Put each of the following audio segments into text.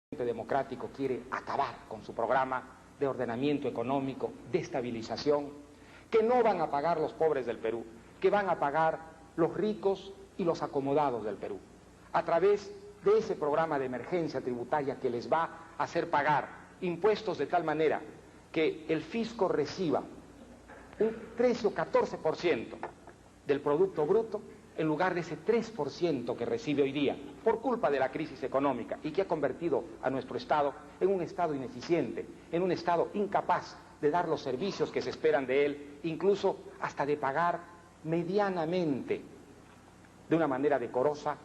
Frente Democrático quiere acabar con su programa de ordenamiento económico, de estabilización, que no van a pagar los pobres del Perú, que van a pagar los ricos y los acomodados del Perú, a través de ese programa de emergencia tributaria que les va a hacer pagar impuestos de tal manera que el fisco reciba un 13 o 14% del Producto Bruto en lugar de ese 3% que recibe hoy día por culpa de la crisis económica y que ha convertido a nuestro Estado en un Estado ineficiente, en un Estado incapaz de dar los servicios que se esperan de él, incluso hasta de pagar medianamente, de una manera decorosa,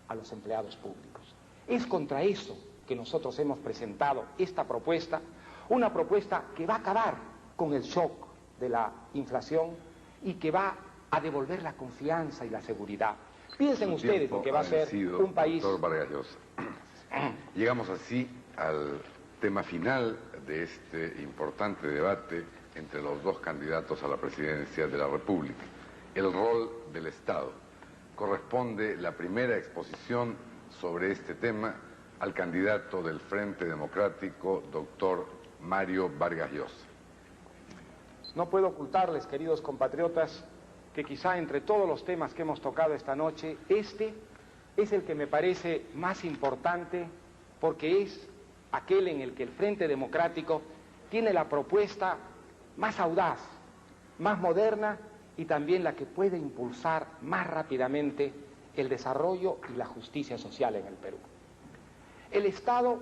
a los empleados públicos. Es contra eso que nosotros hemos presentado esta propuesta, una propuesta que va a acabar con el shock de la inflación y que va a devolver la confianza y la seguridad. Piensen ustedes lo que va a ser un país... Doctor Vargas Llosa. Llegamos así al tema final de este importante debate entre los dos candidatos a la presidencia de la República. El rol del Estado. Corresponde la primera exposición sobre este tema al candidato del Frente Democrático, doctor Mario Vargas Llosa. No puedo ocultarles, queridos compatriotas, que quizá entre todos los temas que hemos tocado esta noche, este es el que me parece más importante porque es aquel en el que el Frente Democrático tiene la propuesta más audaz, más moderna y también la que puede impulsar más rápidamente el desarrollo y la justicia social en el Perú. El Estado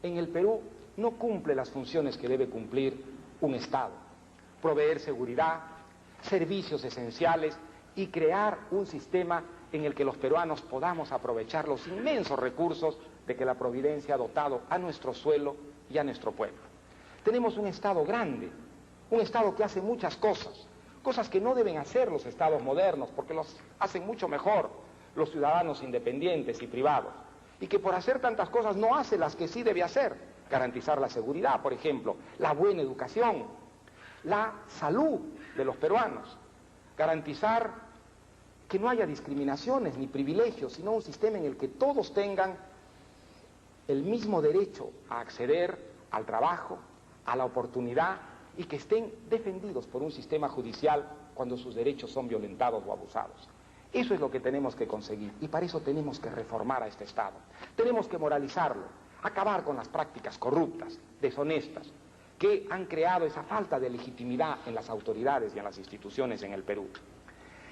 en el Perú no cumple las funciones que debe cumplir un Estado: proveer seguridad, servicios esenciales y crear un sistema en el que los peruanos podamos aprovechar los inmensos recursos de que la Providencia ha dotado a nuestro suelo y a nuestro pueblo. Tenemos un Estado grande, un Estado que hace muchas cosas, cosas que no deben hacer los Estados modernos porque los hacen mucho mejor los ciudadanos independientes y privados, y que por hacer tantas cosas no hace las que sí debe hacer: garantizar la seguridad, por ejemplo, la buena educación, la salud de los peruanos, garantizar que no haya discriminaciones ni privilegios, sino un sistema en el que todos tengan el mismo derecho a acceder al trabajo, a la oportunidad, y que estén defendidos por un sistema judicial cuando sus derechos son violentados o abusados. Eso es lo que tenemos que conseguir, y para eso tenemos que reformar a este Estado. Tenemos que moralizarlo, acabar con las prácticas corruptas, deshonestas, que han creado esa falta de legitimidad en las autoridades y en las instituciones en el Perú.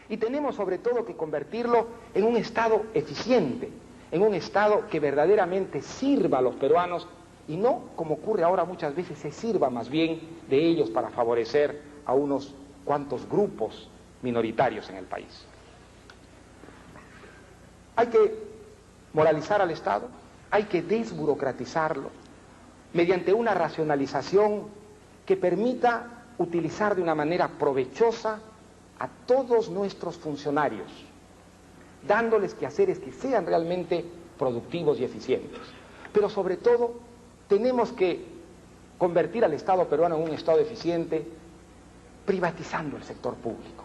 Y tenemos sobre todo que convertirlo en un Estado eficiente, en un Estado que verdaderamente sirva a los peruanos y no, como ocurre ahora muchas veces, se sirva más bien de ellos para favorecer a unos cuantos grupos minoritarios en el país. Hay que moralizar al Estado, hay que desburocratizarlo, mediante una racionalización que permita utilizar de una manera provechosa a todos nuestros funcionarios, dándoles quehaceres que sean realmente productivos y eficientes. Pero sobre todo, tenemos que convertir al Estado peruano en un Estado eficiente privatizando el sector público.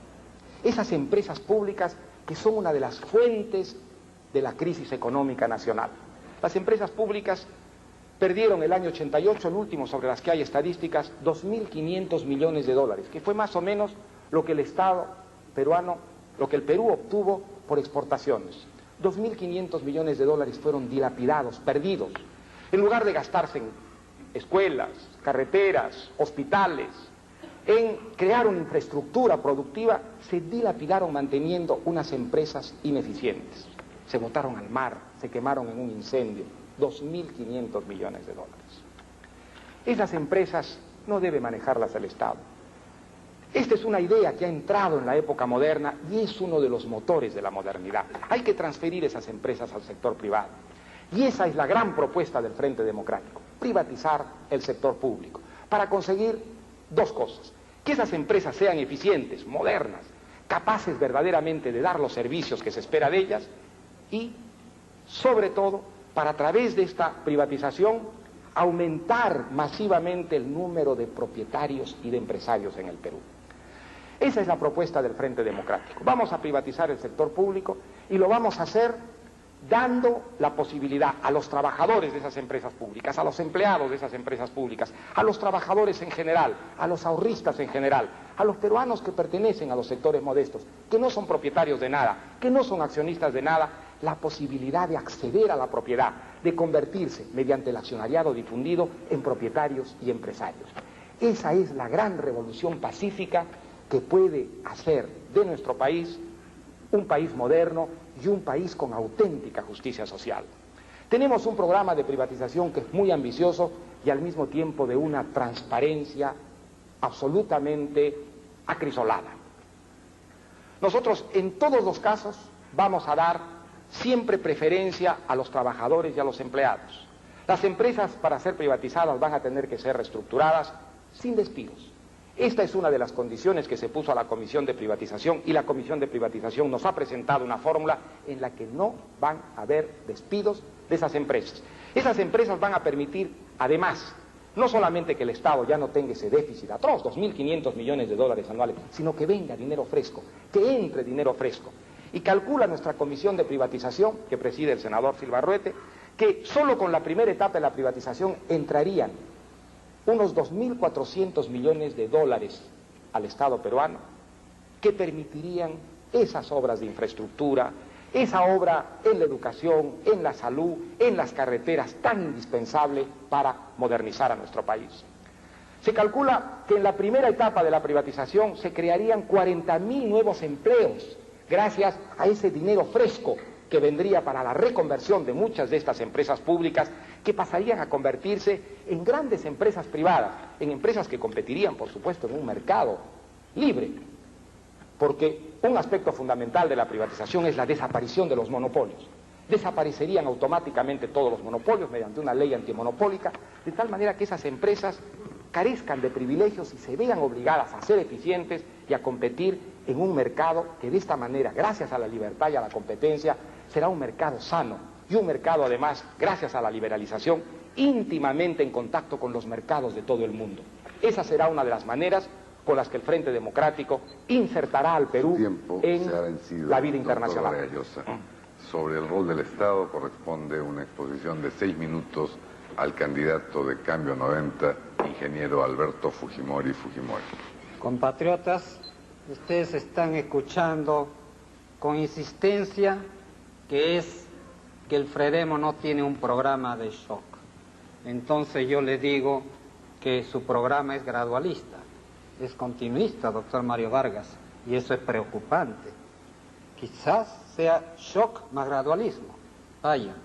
Esas empresas públicas que son una de las fuentes de la crisis económica nacional. Las empresas públicas perdieron el año 88, el último sobre las que hay estadísticas, 2.500 millones de dólares, que fue más o menos lo que el Estado peruano, lo que el Perú obtuvo por exportaciones. 2.500 millones de dólares fueron dilapidados, perdidos. En lugar de gastarse en escuelas, carreteras, hospitales, en crear una infraestructura productiva, se dilapidaron manteniendo unas empresas ineficientes. Se botaron al mar, se quemaron en un incendio. 2.500 millones de dólares. Esas empresas no debe manejarlas el Estado. Esta es una idea que ha entrado en la época moderna y es uno de los motores de la modernidad. Hay que transferir esas empresas al sector privado. Y esa es la gran propuesta del Frente Democrático: privatizar el sector público, para conseguir dos cosas: que esas empresas sean eficientes, modernas, capaces verdaderamente de dar los servicios que se espera de ellas, y, sobre todo, para a través de esta privatización aumentar masivamente el número de propietarios y de empresarios en el Perú. Esa es la propuesta del Frente Democrático. Vamos a privatizar el sector público y lo vamos a hacer dando la posibilidad a los trabajadores de esas empresas públicas, a los empleados de esas empresas públicas, a los trabajadores en general, a los ahorristas en general, a los peruanos que pertenecen a los sectores modestos, que no son propietarios de nada, que no son accionistas de nada, la posibilidad de acceder a la propiedad, de convertirse, mediante el accionariado difundido, en propietarios y empresarios. Esa es la gran revolución pacífica que puede hacer de nuestro país un país moderno y un país con auténtica justicia social. Tenemos un programa de privatización que es muy ambicioso y al mismo tiempo de una transparencia absolutamente acrisolada. Nosotros en todos los casos vamos a dar siempre preferencia a los trabajadores y a los empleados. Las empresas para ser privatizadas van a tener que ser reestructuradas sin despidos. Esta es una de las condiciones que se puso a la Comisión de Privatización y la Comisión de Privatización nos ha presentado una fórmula en la que no van a haber despidos de esas empresas. Esas empresas van a permitir, además, no solamente que el Estado ya no tenga ese déficit atroz, 2.500 millones de dólares anuales, sino que venga dinero fresco, que entre dinero fresco. Y calcula nuestra Comisión de Privatización, que preside el senador Silva Arruete, que solo con la primera etapa de la privatización entrarían unos 2.400 millones de dólares al Estado peruano que permitirían esas obras de infraestructura, esa obra en la educación, en la salud, en las carreteras tan indispensable para modernizar a nuestro país. Se calcula que en la primera etapa de la privatización se crearían 40.000 nuevos empleos gracias a ese dinero fresco que vendría para la reconversión de muchas de estas empresas públicas que pasarían a convertirse en grandes empresas privadas, en empresas que competirían, por supuesto, en un mercado libre, porque un aspecto fundamental de la privatización es la desaparición de los monopolios. Desaparecerían automáticamente todos los monopolios mediante una ley antimonopólica, de tal manera que esas empresas carezcan de privilegios y se vean obligadas a ser eficientes y a competir en un mercado que de esta manera, gracias a la libertad y a la competencia, será un mercado sano y un mercado además, gracias a la liberalización, íntimamente en contacto con los mercados de todo el mundo. Esa será una de las maneras con las que el Frente Democrático insertará al Perú en la vida internacional. Vargallosa. Sobre el rol del Estado corresponde una exposición de 6 minutos al candidato de Cambio 90, ingeniero Alberto Fujimori Fujimori. Compatriotas, ustedes están escuchando con insistencia que el Fredemo no tiene un programa de shock. Entonces yo les digo que su programa es gradualista, es continuista, doctor Mario Vargas, y eso es preocupante. Quizás sea shock más gradualismo. Vaya.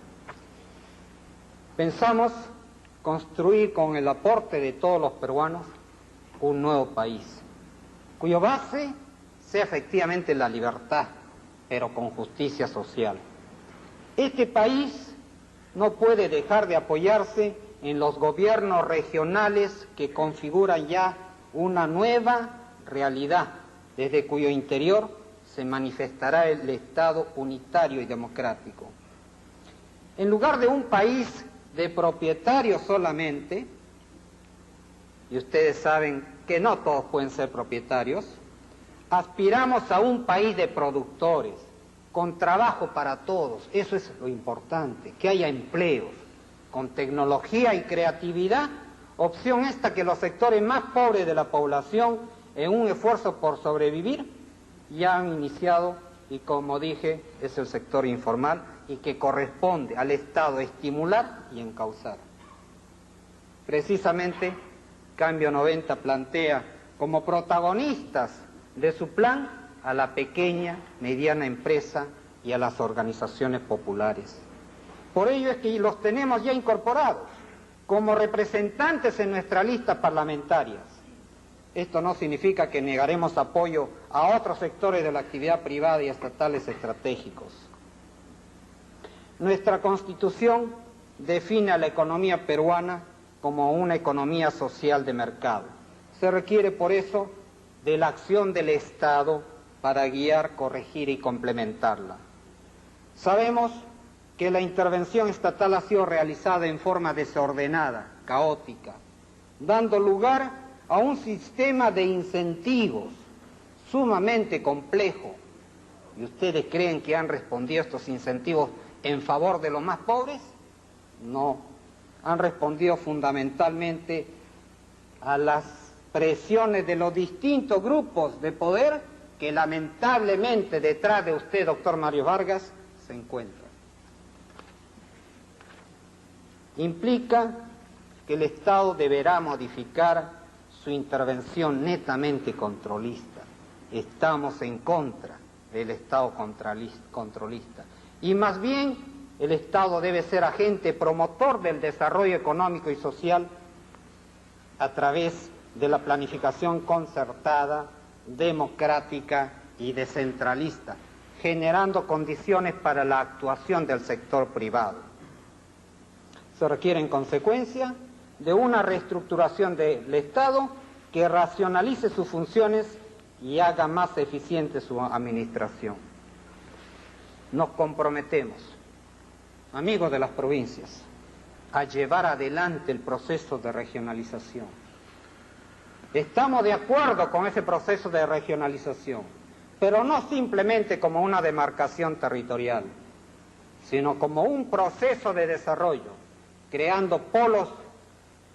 Pensamos construir con el aporte de todos los peruanos un nuevo país, cuya base sea efectivamente la libertad, pero con justicia social. Este país no puede dejar de apoyarse en los gobiernos regionales que configuran ya una nueva realidad, desde cuyo interior se manifestará el Estado unitario y democrático. En lugar de un país de propietarios solamente, y ustedes saben que no todos pueden ser propietarios, aspiramos a un país de productores, con trabajo para todos. Eso es lo importante, que haya empleos, con tecnología y creatividad, opción esta que los sectores más pobres de la población, en un esfuerzo por sobrevivir, ya han iniciado, y como dije, es el sector informal, y que corresponde al Estado estimular y encauzar. Precisamente, Cambio 90 plantea como protagonistas de su plan a la pequeña, mediana empresa y a las organizaciones populares. Por ello es que los tenemos ya incorporados como representantes en nuestra lista parlamentaria. Esto no significa que negaremos apoyo a otros sectores de la actividad privada y estatales estratégicos. Nuestra Constitución define a la economía peruana como una economía social de mercado. Se requiere por eso de la acción del Estado para guiar, corregir y complementarla. Sabemos que la intervención estatal ha sido realizada en forma desordenada, caótica, dando lugar a un sistema de incentivos sumamente complejo. ¿Y ustedes creen que han respondido a estos incentivos en favor de los más pobres? No, han respondido fundamentalmente a las presiones de los distintos grupos de poder que lamentablemente detrás de usted, doctor Mario Vargas, se encuentran. Implica que el Estado deberá modificar su intervención netamente controlista. Estamos en contra del Estado controlista. Y más bien, el Estado debe ser agente promotor del desarrollo económico y social a través de la planificación concertada, democrática y descentralista, generando condiciones para la actuación del sector privado. Se requiere, en consecuencia, de una reestructuración del Estado que racionalice sus funciones y haga más eficiente su administración. Nos comprometemos, amigos de las provincias, a llevar adelante el proceso de regionalización. Estamos de acuerdo con ese proceso de regionalización, pero no simplemente como una demarcación territorial, sino como un proceso de desarrollo, creando polos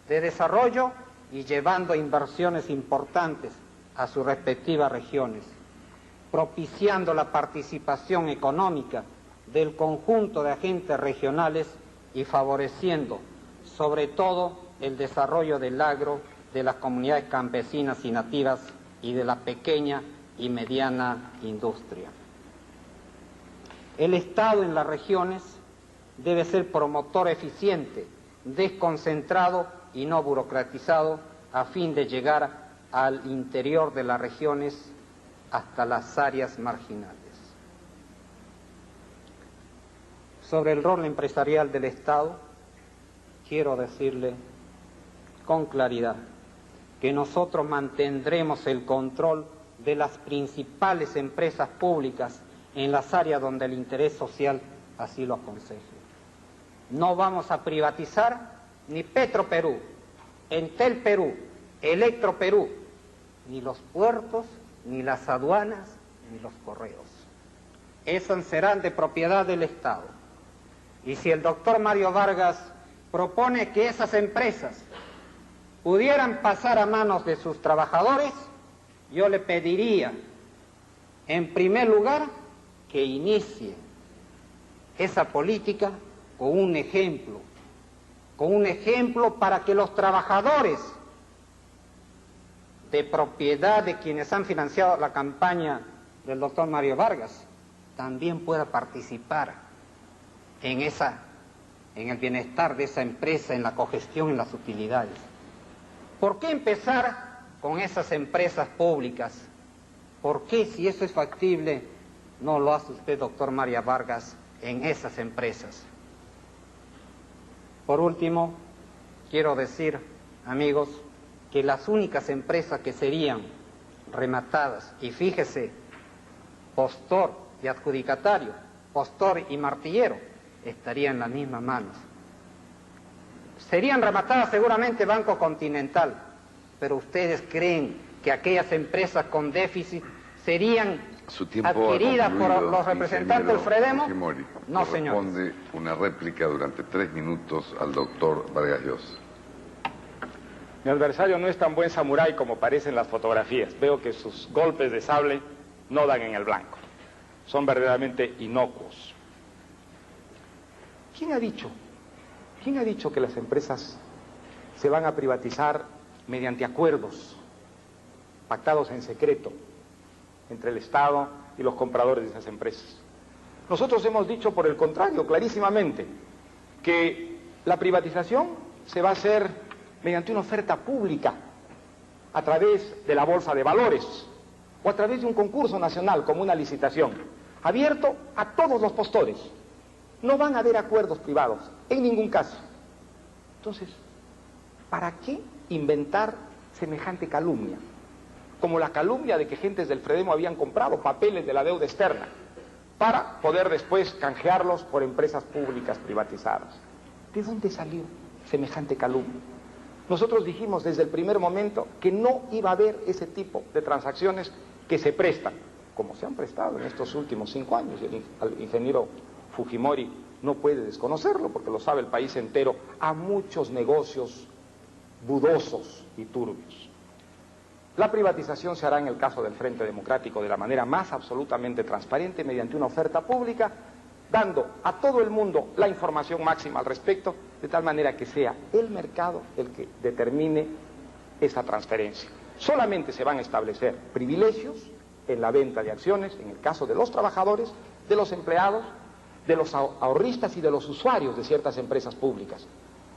de desarrollo y llevando inversiones importantes a sus respectivas regiones, propiciando la participación económica del conjunto de agentes regionales y favoreciendo, sobre todo, el desarrollo del agro, de las comunidades campesinas y nativas y de la pequeña y mediana industria. El Estado en las regiones debe ser promotor eficiente, desconcentrado y no burocratizado a fin de llegar al interior de las regiones hasta las áreas marginales. Sobre el rol empresarial del Estado, quiero decirle con claridad que nosotros mantendremos el control de las principales empresas públicas en las áreas donde el interés social así lo aconseje. No vamos a privatizar ni Petroperú, Entel Perú, Electro Perú, ni los puertos, ni las aduanas, ni los correos. Esas serán de propiedad del Estado. Y si el doctor Mario Vargas propone que esas empresas pudieran pasar a manos de sus trabajadores, yo le pediría, en primer lugar, que inicie esa política con un ejemplo para que los trabajadores de propiedad de quienes han financiado la campaña del doctor Mario Vargas también puedan participar en el bienestar de esa empresa, en la cogestión, en las utilidades. ¿Por qué empezar con esas empresas públicas? ¿Por qué, si eso es factible, no lo hace usted, doctor Mario Vargas, en esas empresas? Por último, quiero decir, amigos, que las únicas empresas que serían rematadas, y fíjese, postor y adjudicatario, postor y martillero, estarían en las mismas manos. Serían rematadas seguramente Banco Continental, pero ustedes creen que aquellas empresas con déficit serían adquiridas por los representantes del Fredemo. Fujimori, no, señor. Responde una réplica durante 3 minutos al doctor Vargas Llosa. Mi adversario no es tan buen samurái como parece en las fotografías. Veo que sus golpes de sable no dan en el blanco. Son verdaderamente inocuos. ¿Quién ha dicho que las empresas se van a privatizar mediante acuerdos pactados en secreto entre el Estado y los compradores de esas empresas? Nosotros hemos dicho, por el contrario, clarísimamente, que la privatización se va a hacer mediante una oferta pública, a través de la Bolsa de Valores, o a través de un concurso nacional como una licitación, abierto a todos los postores. No van a haber acuerdos privados, en ningún caso. Entonces, ¿para qué inventar semejante calumnia? Como la calumnia de que gentes del Fredemo habían comprado papeles de la deuda externa para poder después canjearlos por empresas públicas privatizadas. ¿De dónde salió semejante calumnia? Nosotros dijimos desde el primer momento que no iba a haber ese tipo de transacciones que se prestan, como se han prestado en estos últimos 5 años. El ingeniero Fujimori no puede desconocerlo, porque lo sabe el país entero, a muchos negocios dudosos y turbios. La privatización se hará en el caso del Frente Democrático de la manera más absolutamente transparente, mediante una oferta pública, dando a todo el mundo la información máxima al respecto, de tal manera que sea el mercado el que determine esa transferencia. Solamente se van a establecer privilegios en la venta de acciones, en el caso de los trabajadores, de los empleados, de los ahorristas y de los usuarios de ciertas empresas públicas.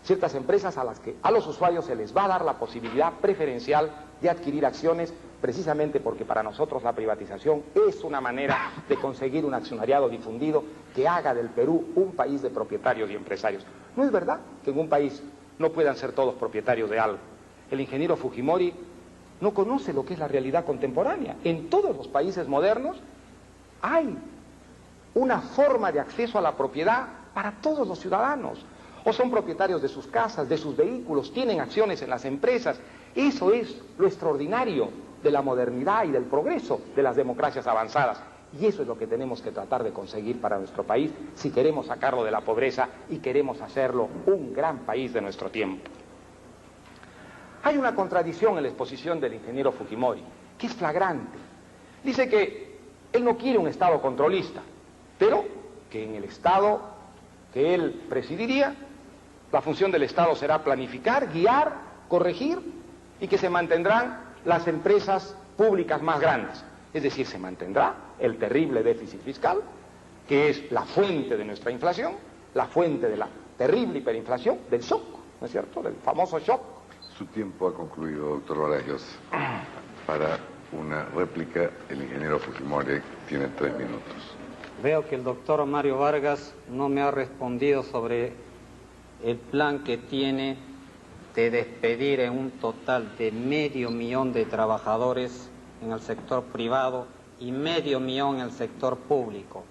Ciertas empresas a las que a los usuarios se les va a dar la posibilidad preferencial de adquirir acciones, precisamente porque para nosotros la privatización es una manera de conseguir un accionariado difundido que haga del Perú un país de propietarios y empresarios. No es verdad que en un país no puedan ser todos propietarios de algo. El ingeniero Fujimori no conoce lo que es la realidad contemporánea. En todos los países modernos hay una forma de acceso a la propiedad para todos los ciudadanos. O son propietarios de sus casas, de sus vehículos, tienen acciones en las empresas. Eso es lo extraordinario de la modernidad y del progreso de las democracias avanzadas. Y eso es lo que tenemos que tratar de conseguir para nuestro país si queremos sacarlo de la pobreza y queremos hacerlo un gran país de nuestro tiempo. Hay una contradicción en la exposición del ingeniero Fujimori, que es flagrante. Dice que él no quiere un Estado controlista, pero que en el Estado que él presidiría, la función del Estado será planificar, guiar, corregir, y que se mantendrán las empresas públicas más grandes. Es decir, se mantendrá el terrible déficit fiscal, que es la fuente de nuestra inflación, la fuente de la terrible hiperinflación, del shock, ¿no es cierto?, del famoso shock. Su tiempo ha concluido, doctor Vargas Llosa. Para una réplica, el ingeniero Fujimori tiene 3 minutos. Veo que el doctor Mario Vargas no me ha respondido sobre el plan que tiene de despedir en un total de 500.000 de trabajadores en el sector privado y 500.000 en el sector público,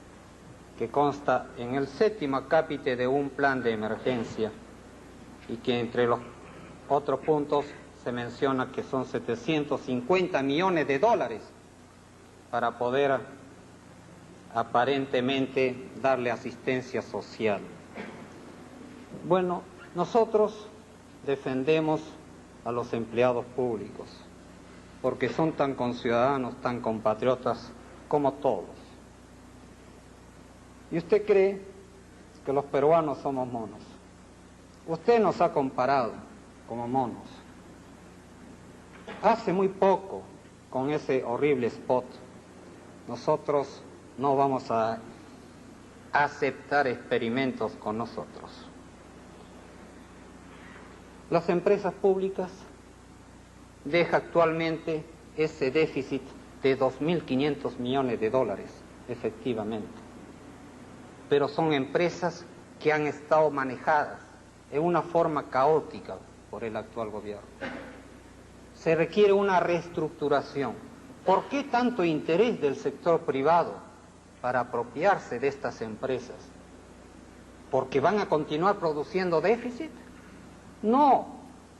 que consta en el 7º acápite de un plan de emergencia y que entre los otros puntos se menciona que son 750 millones de dólares para poder aparentemente darle asistencia social. Bueno, nosotros defendemos a los empleados públicos porque son tan conciudadanos, tan compatriotas como todos. ¿Y usted cree que los peruanos somos monos? Usted nos ha comparado como monos. Hace muy poco, con ese horrible spot, nosotros no vamos a aceptar experimentos con nosotros. Las empresas públicas deja actualmente ese déficit de 2.500 millones de dólares, efectivamente. Pero son empresas que han estado manejadas en una forma caótica por el actual gobierno. Se requiere una reestructuración. ¿Por qué tanto interés del sector privado para apropiarse de estas empresas? ¿Porque van a continuar produciendo déficit? No,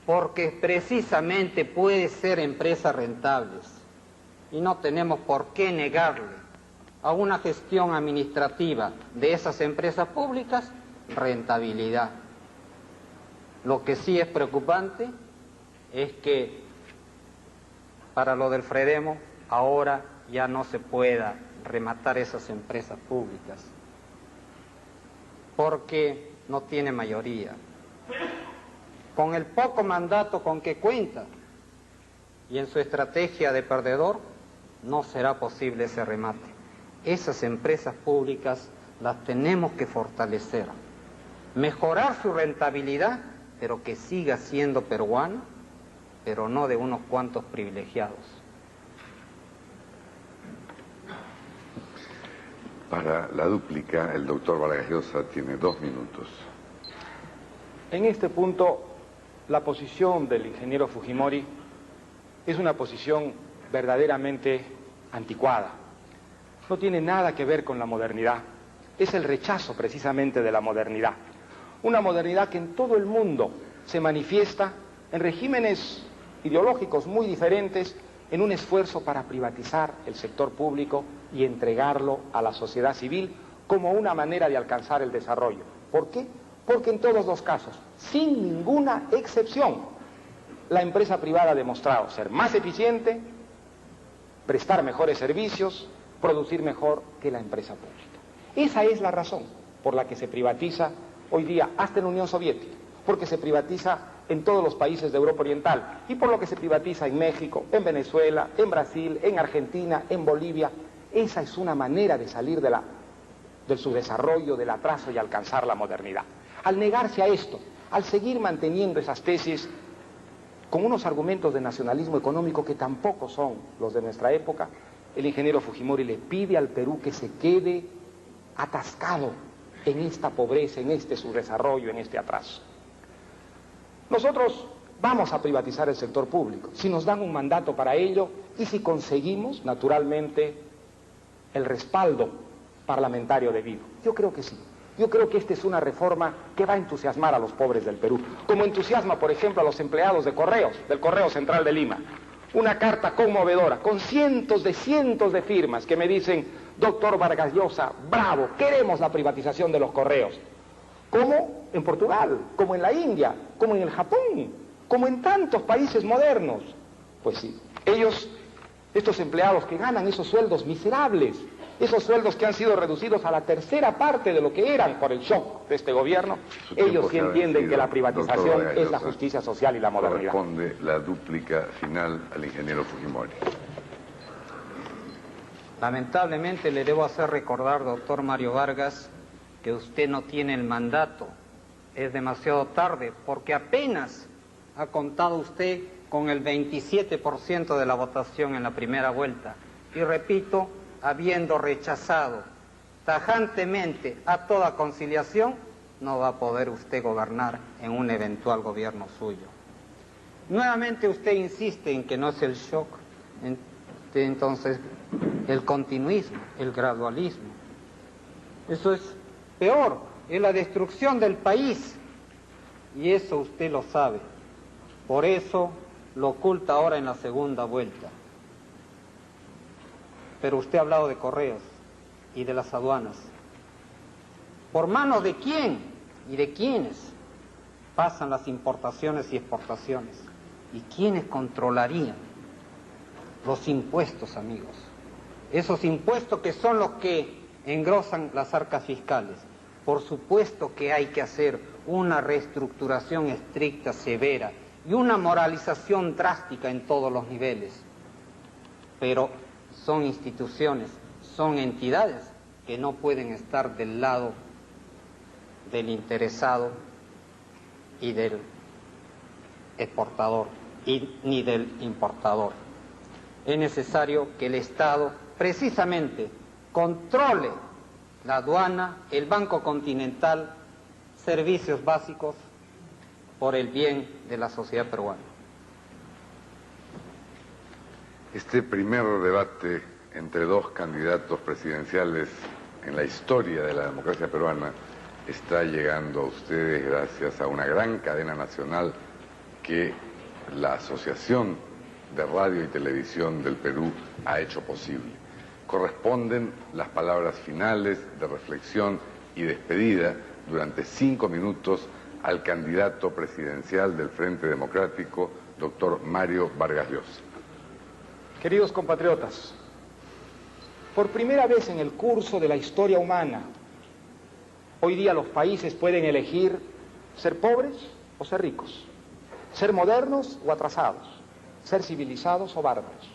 porque precisamente puede ser empresas rentables y no tenemos por qué negarle a una gestión administrativa de esas empresas públicas rentabilidad. Lo que sí es preocupante es que para lo del Fredemo ahora ya no se pueda rematar esas empresas públicas porque no tiene mayoría. Con el poco mandato con que cuenta y en su estrategia de perdedor, no será posible ese remate. Esas empresas públicas las tenemos que fortalecer, mejorar su rentabilidad, pero que siga siendo peruana, pero no de unos cuantos privilegiados. Para la dúplica, el doctor Vargas Llosa tiene 2 minutos. En este punto, la posición del ingeniero Fujimori es una posición verdaderamente anticuada. No tiene nada que ver con la modernidad. Es el rechazo precisamente de la modernidad. Una modernidad que en todo el mundo se manifiesta en regímenes ideológicos muy diferentes, en un esfuerzo para privatizar el sector público y entregarlo a la sociedad civil como una manera de alcanzar el desarrollo. ¿Por qué? Porque en todos los casos, sin ninguna excepción, la empresa privada ha demostrado ser más eficiente, prestar mejores servicios, producir mejor que la empresa pública. Esa es la razón por la que se privatiza hoy día hasta en la Unión Soviética, porque se privatiza en todos los países de Europa Oriental y por lo que se privatiza en México, en Venezuela, en Brasil, en Argentina, en Bolivia. Esa es una manera de salir de su desarrollo, del atraso y alcanzar la modernidad. Al negarse a esto, al seguir manteniendo esas tesis con unos argumentos de nacionalismo económico que tampoco son los de nuestra época, el ingeniero Fujimori le pide al Perú que se quede atascado en esta pobreza, en este subdesarrollo, en este atraso. Nosotros vamos a privatizar el sector público, si nos dan un mandato para ello y si conseguimos, naturalmente, el respaldo parlamentario debido. Yo creo que sí. Yo creo que esta es una reforma que va a entusiasmar a los pobres del Perú, como entusiasma, por ejemplo, a los empleados de correos, del Correo Central de Lima. Una carta conmovedora, con cientos de firmas que me dicen: doctor Vargas Llosa, bravo, queremos la privatización de los correos. Como en Portugal, como en la India, como en el Japón, como en tantos países modernos. Pues sí, estos empleados que ganan esos sueldos miserables, esos sueldos que han sido reducidos a la tercera parte de lo que eran por el shock de este gobierno, ellos sí entienden que la privatización es la justicia social y la modernidad. Corresponde la dúplica final al ingeniero Fujimori. Lamentablemente le debo hacer recordar, doctor Mario Vargas, que usted no tiene el mandato. Es demasiado tarde, porque apenas ha contado usted con el 27% de la votación en la primera vuelta. Y repito, habiendo rechazado tajantemente a toda conciliación, no va a poder usted gobernar en un eventual gobierno suyo. Nuevamente usted insiste en que no es el shock, entonces el continuismo, el gradualismo. Eso es peor, es la destrucción del país, y eso usted lo sabe. Por eso lo oculta ahora en la segunda vuelta. Pero usted ha hablado de correos y de las aduanas. ¿Por manos de quién y de quiénes pasan las importaciones y exportaciones? ¿Y quiénes controlarían los impuestos, amigos? Esos impuestos que son los que engrosan las arcas fiscales. Por supuesto que hay que hacer una reestructuración estricta, severa, y una moralización drástica en todos los niveles. Pero son instituciones, son entidades que no pueden estar del lado del interesado y del exportador, ni del importador. Es necesario que el Estado precisamente controle la aduana, el Banco Continental, servicios básicos, por el bien de la sociedad peruana. Este primer debate entre dos candidatos presidenciales en la historia de la democracia peruana está llegando a ustedes gracias a una gran cadena nacional que la Asociación de Radio y Televisión del Perú ha hecho posible. Corresponden las palabras finales de reflexión y despedida durante 5 minutos al candidato presidencial del Frente Democrático, doctor Mario Vargas Llosa. Queridos compatriotas, por primera vez en el curso de la historia humana, hoy día los países pueden elegir ser pobres o ser ricos, ser modernos o atrasados, ser civilizados o bárbaros.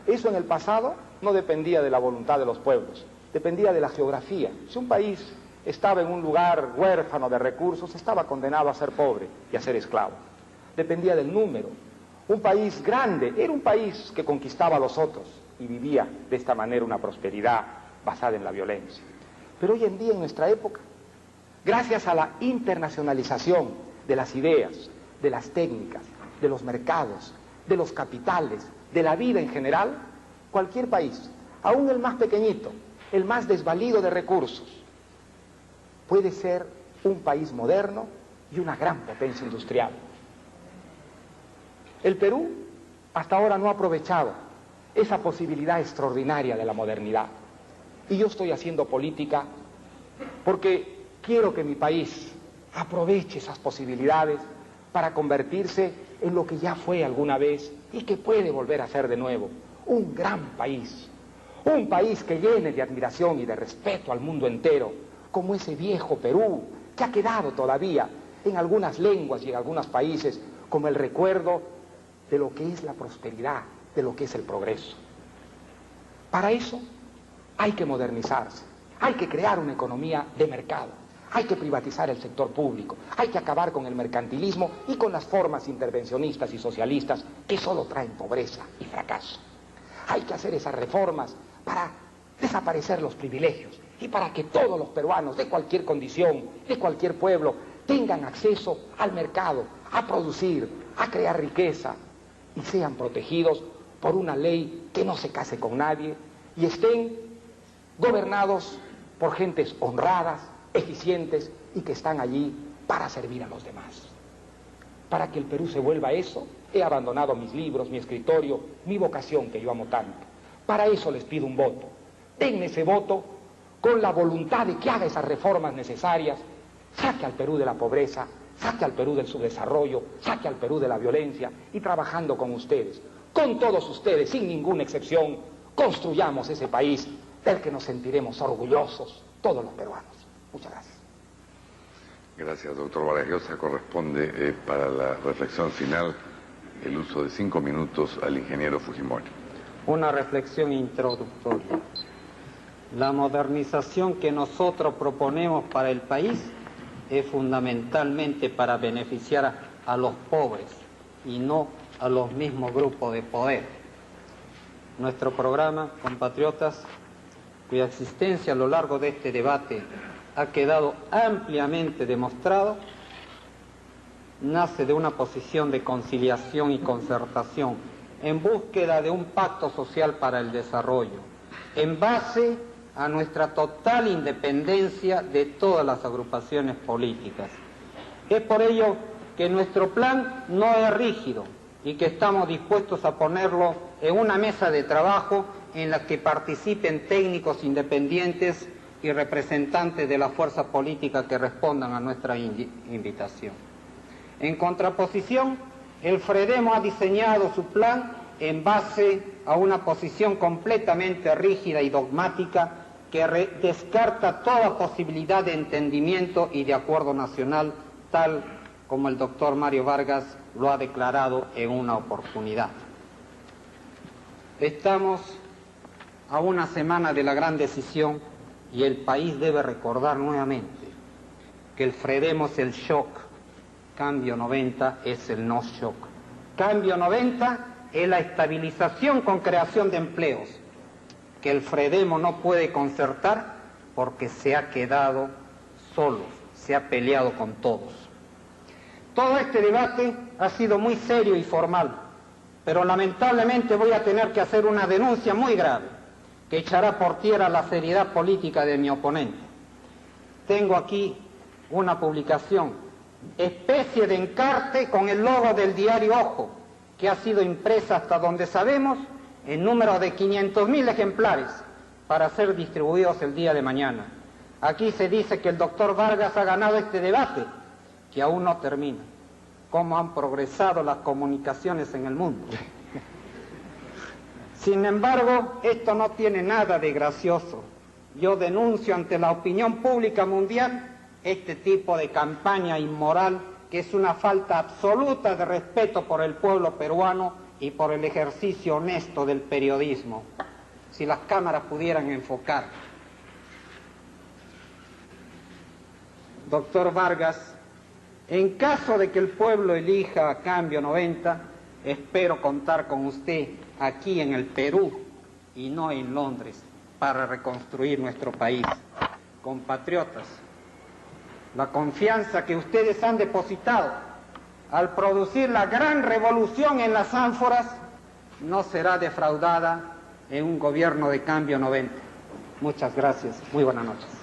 Eso en el pasado no dependía de la voluntad de los pueblos, dependía de la geografía. Si un país estaba en un lugar huérfano de recursos, estaba condenado a ser pobre y a ser esclavo. Dependía del número. Un país grande era un país que conquistaba a los otros y vivía de esta manera una prosperidad basada en la violencia. Pero hoy en día, en nuestra época, gracias a la internacionalización de las ideas, de las técnicas, de los mercados, de los capitales, de la vida en general, cualquier país, aún el más pequeñito, el más desvalido de recursos, puede ser un país moderno y una gran potencia industrial. El Perú hasta ahora no ha aprovechado esa posibilidad extraordinaria de la modernidad. Y yo estoy haciendo política porque quiero que mi país aproveche esas posibilidades para convertirse en lo que ya fue alguna vez y que puede volver a ser de nuevo, un gran país. Un país que llene de admiración y de respeto al mundo entero, como ese viejo Perú, que ha quedado todavía en algunas lenguas y en algunos países como el recuerdo de lo que es la prosperidad, de lo que es el progreso. Para eso hay que modernizarse, hay que crear una economía de mercado, hay que privatizar el sector público, hay que acabar con el mercantilismo y con las formas intervencionistas y socialistas que solo traen pobreza y fracaso. Hay que hacer esas reformas para desaparecer los privilegios y para que todos los peruanos de cualquier condición, de cualquier pueblo, tengan acceso al mercado, a producir, a crear riqueza y sean protegidos por una ley que no se case con nadie y estén gobernados por gentes honradas, eficientes y que están allí para servir a los demás. Para que el Perú se vuelva eso, he abandonado mis libros, mi escritorio, mi vocación que yo amo tanto. Para eso les pido un voto. Denme ese voto con la voluntad de que haga esas reformas necesarias, saque al Perú de la pobreza, saque al Perú del subdesarrollo, saque al Perú de la violencia y trabajando con ustedes, con todos ustedes, sin ninguna excepción, construyamos ese país del que nos sentiremos orgullosos todos los peruanos. Muchas gracias. Gracias, doctor Vargas Llosa. Corresponde para la reflexión final el uso de 5 minutos al ingeniero Fujimori. Una reflexión introductoria. La modernización que nosotros proponemos para el país es fundamentalmente para beneficiar a los pobres y no a los mismos grupos de poder. Nuestro programa, compatriotas, cuya existencia a lo largo de este debate ha quedado ampliamente demostrado, nace de una posición de conciliación y concertación en búsqueda de un pacto social para el desarrollo, en base a nuestra total independencia de todas las agrupaciones políticas. Es por ello que nuestro plan no es rígido y que estamos dispuestos a ponerlo en una mesa de trabajo en la que participen técnicos independientes y representantes de la fuerza política que respondan a nuestra invitación. En contraposición, el FREDEMO ha diseñado su plan en base a una posición completamente rígida y dogmática que descarta toda posibilidad de entendimiento y de acuerdo nacional, tal como el doctor Mario Vargas lo ha declarado en una oportunidad. Estamos a una semana de la gran decisión y el país debe recordar nuevamente que el FREDEMO es el shock, Cambio 90 es el no shock. Cambio 90 es la estabilización con creación de empleos, que el FREDEMO no puede concertar porque se ha quedado solo, se ha peleado con todos. Todo este debate ha sido muy serio y formal, pero lamentablemente voy a tener que hacer una denuncia muy grave, que echará por tierra la seriedad política de mi oponente. Tengo aquí una publicación, especie de encarte con el logo del diario Ojo, que ha sido impresa hasta donde sabemos en número de 500.000 ejemplares para ser distribuidos el día de mañana. Aquí se dice que el doctor Vargas ha ganado este debate, que aún no termina. ¿Cómo han progresado las comunicaciones en el mundo? Sin embargo, esto no tiene nada de gracioso. Yo denuncio ante la opinión pública mundial este tipo de campaña inmoral, que es una falta absoluta de respeto por el pueblo peruano y por el ejercicio honesto del periodismo. Si las cámaras pudieran enfocar. Doctor Vargas, en caso de que el pueblo elija a Cambio 90, espero contar con usted aquí en el Perú y no en Londres para reconstruir nuestro país. Compatriotas, la confianza que ustedes han depositado al producir la gran revolución en las ánforas no será defraudada en un gobierno de Cambio 90. Muchas gracias. Muy buenas noches.